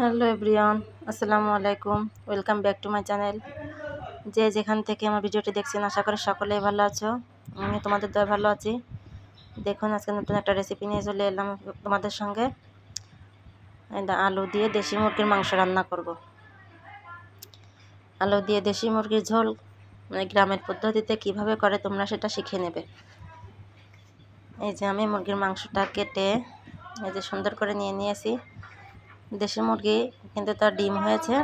Hello everyone, আসসালামু আলাইকুম। Welcome back to my channel. যে যেখান থেকে আমার ভিডিওটি দেখছেন, আশা করি সকলেই ভালো আছো। আমি তোমাদের দয় ভালো আছি। দেখুন, আজকে নতুন একটা রেসিপি নিয়ে চলে এলাম তোমাদের সঙ্গে। আলু দিয়ে দেশি মুরগির মাংস রান্না করব। আলু দিয়ে দেশি মুরগির ঝোল মানে গ্রামের পদ্ধতিতে কিভাবে করে তোমরা সেটা শিখে নেবে। এই যে আমি মুরগির মাংসটা কেটে এই যে সুন্দর করে নিয়েছি। দেশি মুরগি কিন্তু তার ডিম হয়েছে।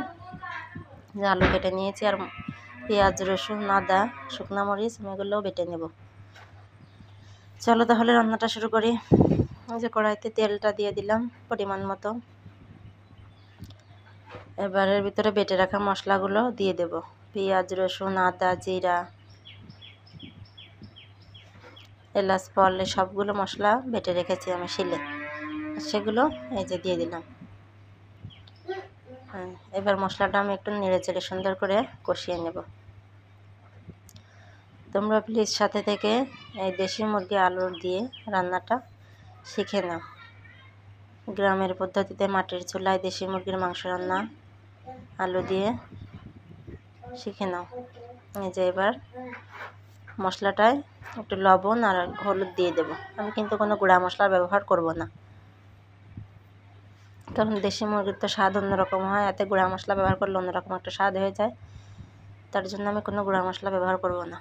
যে আলু কেটে নিয়েছি, আর পেঁয়াজ, রসুন, আদা, শুকনো মরিচ আমি এগুলোও বেটে নেব। চলো তাহলে রান্নাটা শুরু করি। এই যে কড়াইতে তেলটা দিয়ে দিলাম পরিমাণ মতো। এবার এর ভিতরে বেটে রাখা মশলাগুলো দিয়ে দেব। পেঁয়াজ, রসুন, আদা, জিরা, এলাচ, ফল সবগুলো মশলা বেটে রেখেছি আমি শিলে, সেগুলো এই যে দিয়ে দিলাম। এবার মশলাটা আমি একটু নেড়ে চেড়ে সুন্দর করে কষিয়ে নেব। তোমরা প্লিজ সাথে থেকে এই দেশি মুরগি আলুর দিয়ে রান্নাটা শিখে নাও। গ্রামের পদ্ধতিতে মাটির চুলায় দেশি মুরগির মাংস রান্না আলু দিয়ে শিখে নাও। এই যে এবার মশলাটায় একটু লবণ আর হলুদ দিয়ে দেব। আমি কিন্তু কোনো গুঁড়া মশলার ব্যবহার করব না, কারণ দেশি মুরগির তো স্বাদ অন্যরকম হয়, এতে গুঁড়া মশলা ব্যবহার করলে অন্যরকম একটা স্বাদ হয়ে যায়। তার জন্য আমি কোনো গুঁড়া মশলা ব্যবহার করব না।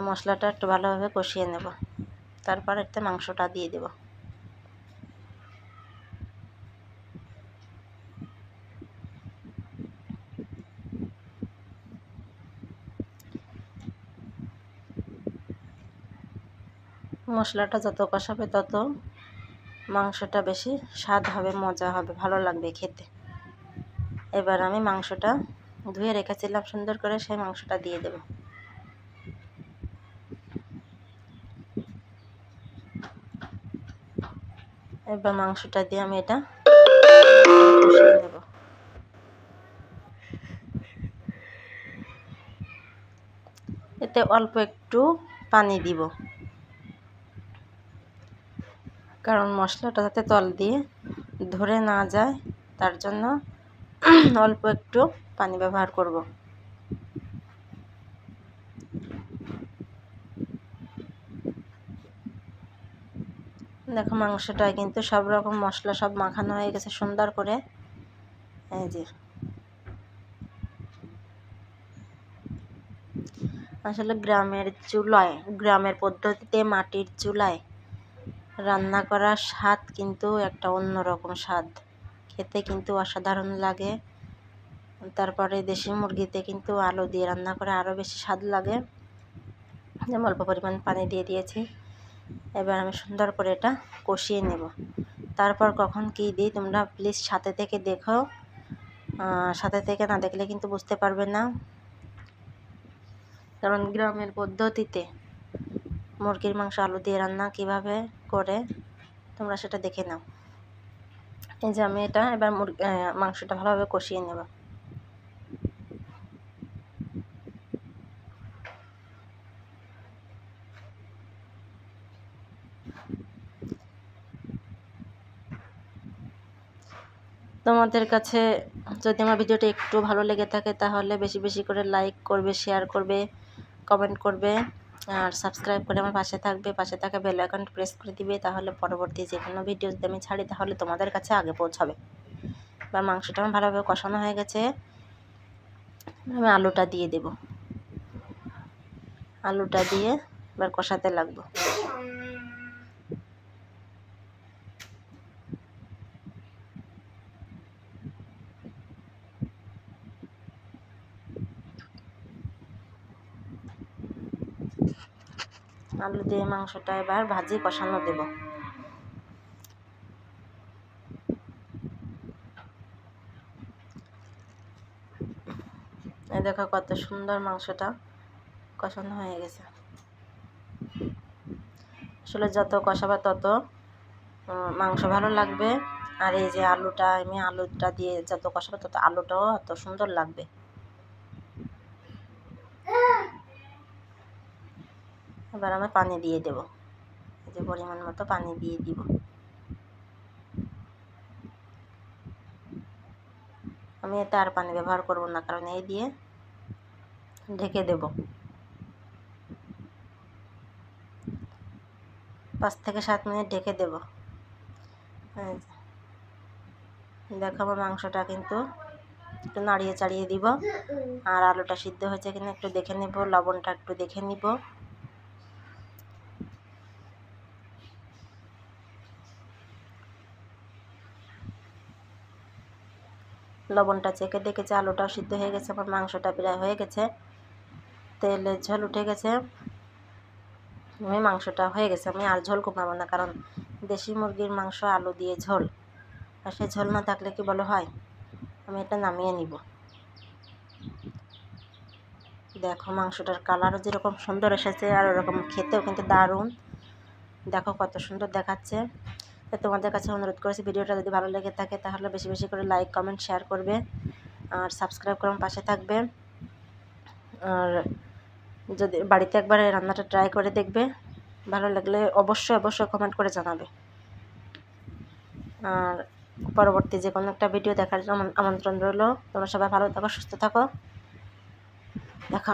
মশলাটা একটু ভালোভাবে কষিয়ে নেব, তারপর এতে মাংসটা দিয়ে দেব। মশলাটা যত কষাবে তত মাংসটা বেশি স্বাদ হবে, মজা হবে, ভালো লাগবে খেতে। এবার আমি মাংসটা ধুয়ে রেখেছিলাম সুন্দর করে, সেই মাংসটা দিয়ে দেব। এবার মাংসটা দিয়ে আমি এটা কষিয়ে নেব। এতে অল্প একটু পানি দিব, কারণ মশলাটা যাতে তল দিয়ে ধরে না যায়, তার জন্য অল্প একটু পানি ব্যবহার করব। দেখো, মাংসটায় কিন্তু সব রকম মশলা সব মাখানো হয়ে গেছে সুন্দর করে। এই যে আসলে গ্রামের পদ্ধতিতে মাটির চুলায় রান্না করার স্বাদ কিন্তু একটা অন্যরকম স্বাদ, খেতে কিন্তু অসাধারণ লাগে। তারপরে দেশি মুরগিতে কিন্তু আলু দিয়ে রান্না করে আরও বেশি স্বাদ লাগে। যেমন অল্প পরিমাণ পানি দিয়ে দিয়েছি। এবার আমি সুন্দর করে এটা কষিয়ে নেব। তারপর কখন কী দিই তোমরা প্লিজ সাথে থেকে দেখো, সাথে থেকে না দেখলে কিন্তু বুঝতে পারবে না, কারণ গ্রামের পদ্ধতিতে মুরগির মাংস আলু দিয়ে রান্না কিভাবে করে তোমরা সেটা দেখে নাও। এই যে আমি এটা এবার মাংসটা ভালোভাবে কষিয়ে নেব। তোমাদের কাছে যদি আমার ভিডিওটা একটু ভালো লেগে থাকে, তাহলে বেশি বেশি করে লাইক করবে, শেয়ার করবে, কমেন্ট করবে, আর সাবস্ক্রাইব করে আমার পাশে থাকবে। পাশে থাকা বেল আইকনটা প্রেস করে দিবে, তাহলে পরবর্তী যে কোনো ভিডিও যদি আমি ছাড়ি তাহলে তোমাদের কাছে আগে পৌঁছাবে। বা মাংসটা আমার ভালোভাবে কষানো হয়ে গেছে, আমি আলুটা দিয়ে দেব। আলুটা দিয়ে এবার কষাতে লাগবো। আলু দিয়ে মাংসটা এবার ভাজি কষানো দেব। এই দেখো কত সুন্দর মাংসটা কষানো হয়ে গেছে। আসলে যত কষাবে তত মাংস ভালো লাগবে। আর এই যে আলুটা দিয়ে যত কষাবে তত আলুটাও এত সুন্দর লাগবে। এবার আমি পানি দিয়ে দেব, এই যে পরিমাণ মতো পানি দিয়ে দিব। আমি এতে আর পানি ব্যবহার করব না, কারণ এই দিয়ে ঢেকে দেব। 5 থেকে 7 মিনিট ঢেকে দেব। দেখো আমার মাংসটা কিন্তু একটু নাড়িয়ে চাড়িয়ে দিব। আর আলুটা সিদ্ধ হয়েছে কিনা একটু দেখে নিব, লবণটা একটু দেখে নিব। লবণটা চেখে দেখেছি আলুটাও সিদ্ধ হয়ে গেছে, আমার মাংসটা প্রায় হয়ে গেছে, তেলের ঝোল উঠে গেছে। আমি মাংসটা হয়ে গেছে, আমি আর ঝোল কমাবো না, কারণ দেশি মুরগির মাংস আলু দিয়ে ঝোল, আর সে ঝোল না থাকলে কি বলো হয়। আমি এটা নামিয়ে নিব। দেখো মাংসটার কালারও যেরকম সুন্দর এসেছে, আর ওরকম খেতেও কিন্তু দারুণ। দেখো কত সুন্দর দেখাচ্ছে। তো তোমাদের কাছে অনুরোধ করেছি, ভিডিওটা যদি ভালো লেগে থাকে তাহলে বেশি বেশি করে লাইক, কমেন্ট, শেয়ার করবে, আর সাবস্ক্রাইব করে পাশে থাকবে। আর যদি বাড়িতে একবার রান্নাটা ট্রাই করে দেখবে, ভালো লাগলে অবশ্যই কমেন্ট করে জানাবে। আর পরবর্তী যে কোনো একটা ভিডিও দেখার আমন্ত্রণ রইল। তোমরা সবাই ভালো থাকো, সুস্থ থাকো, দেখা